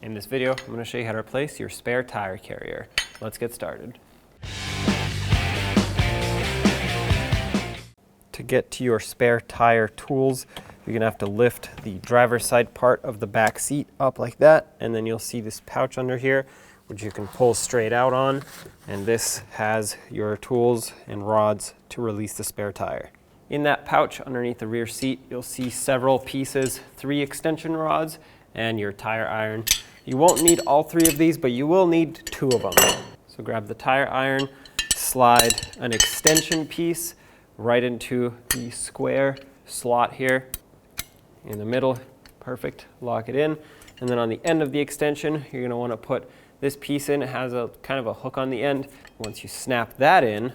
In this video, I'm going to show you how to replace your spare tire carrier. Let's get started. To get to your spare tire tools, you're going to have to lift the driver's side part of the back seat up like that, and then you'll see this pouch under here, which you can pull straight out on, and this has your tools and rods to release the spare tire. In that pouch underneath the rear seat, you'll see several pieces, 3 extension rods, and your tire iron. You won't need all 3 of these, but you will need 2 of them. So grab the tire iron, slide an extension piece right into the square slot here in the middle. Perfect, lock it in. And then on the end of the extension, you're gonna wanna put this piece in. It has a kind of a hook on the end. Once you snap that in,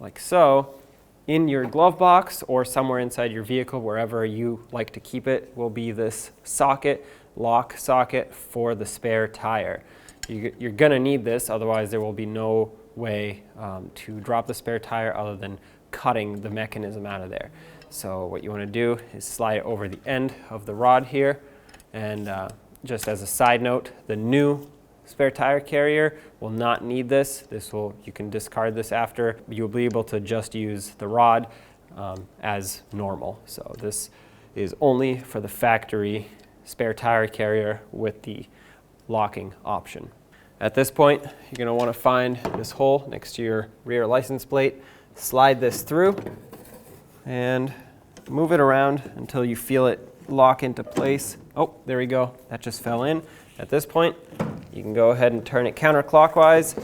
like so, in your glove box or somewhere inside your vehicle, wherever you like to keep it, will be this socket, lock socket for the spare tire. You're gonna need this, otherwise there will be no way to drop the spare tire other than cutting the mechanism out of there. So what you wanna do is slide it over the end of the rod here, and just as a side note, the new spare tire carrier will not need this. You can discard this after. You'll be able to just use the rod as normal. So this is only for the factory spare tire carrier with the locking option. At this point, you're going to want to find this hole next to your rear license plate, slide this through, and move it around until you feel it lock into place. Oh, there we go. That just fell in. At this point, you can go ahead and turn it counterclockwise,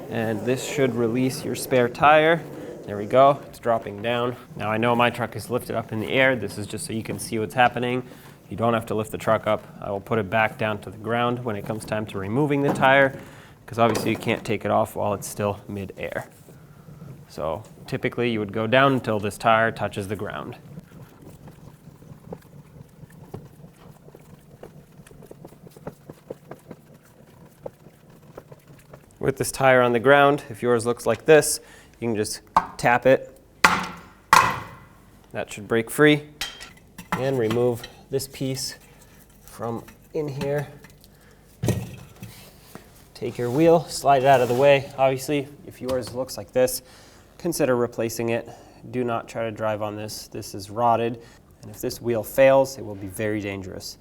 and this should release your spare tire. There we go. It's dropping down. Now I know my truck is lifted up in the air. This is just so you can see what's happening. You don't have to lift the truck up. I will put it back down to the ground when it comes time to removing the tire, because obviously you can't take it off while it's still mid-air. So typically you would go down until this tire touches the ground. With this tire on the ground, if yours looks like this, you can just tap it. That should break free, and remove this piece from in here. Take your wheel, slide it out of the way. Obviously, if yours looks like this, consider replacing it. Do not try to drive on this. This is rotted, and if this wheel fails, it will be very dangerous.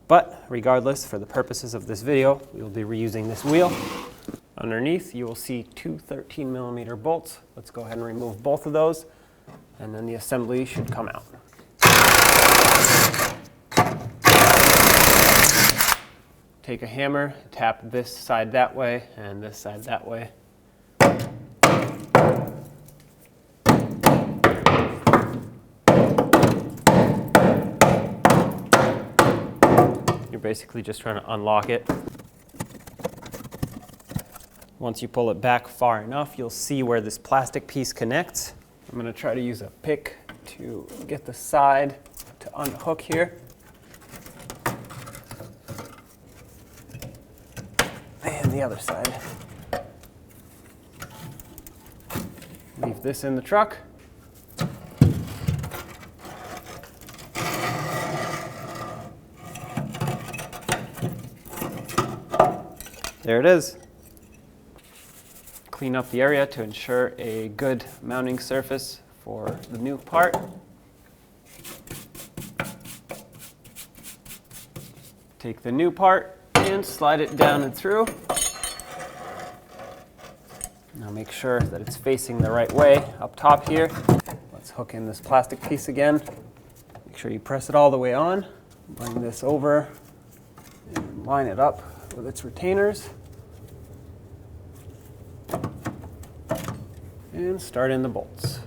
But regardless, for the purposes of this video, we will be reusing this wheel. Underneath, you will see 2 13mm bolts. Let's go ahead and remove both of those, and then the assembly should come out. Take a hammer, tap this side that way and this side that way. You're basically just trying to unlock it. Once you pull it back far enough, you'll see where this plastic piece connects. I'm going to try to use a pick to get the side to unhook here. And the other side. Leave this in the truck. There it is. Clean up the area to ensure a good mounting surface for the new part. Take the new part and slide it down and through. Now make sure that it's facing the right way up top here. Let's hook in this plastic piece again. Make sure you press it all the way on. Bring this over and line it up with its retainers. And start in the bolts.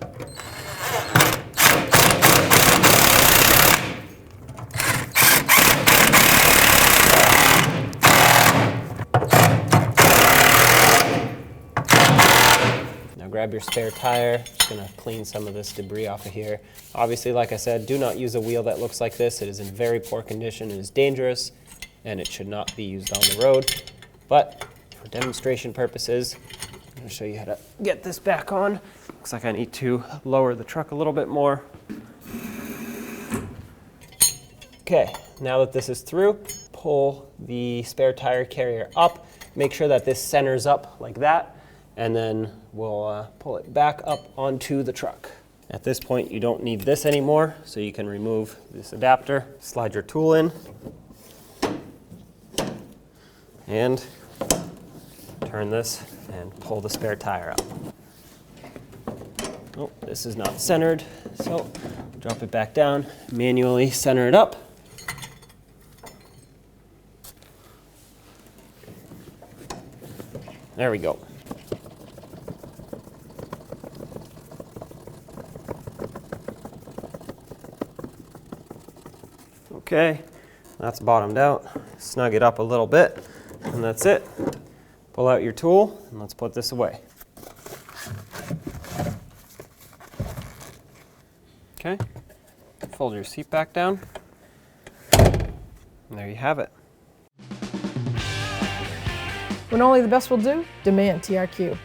Now grab your spare tire. Just gonna clean some of this debris off of here. Obviously, like I said, do not use a wheel that looks like this. It is in very poor condition, it is dangerous, and it should not be used on the road. But for demonstration purposes, I'm going to show you how to get this back on. Looks like I need to lower the truck a little bit more. Okay, now that this is through, pull the spare tire carrier up. Make sure that this centers up like that, and then we'll pull it back up onto the truck. At this point, you don't need this anymore, so you can remove this adapter, slide your tool in, and turn this and pull the spare tire out. Oh, this is not centered, so drop it back down, manually center it up. There we go. Okay, that's bottomed out. Snug it up a little bit, and that's it. Pull out your tool, and let's put this away. Okay, fold your seat back down, and there you have it. When only the best will do, demand TRQ.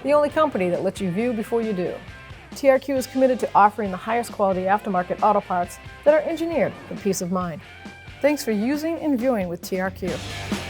The only company that lets you view before you do. TRQ is committed to offering the highest quality aftermarket auto parts that are engineered for peace of mind. Thanks for using and viewing with TRQ.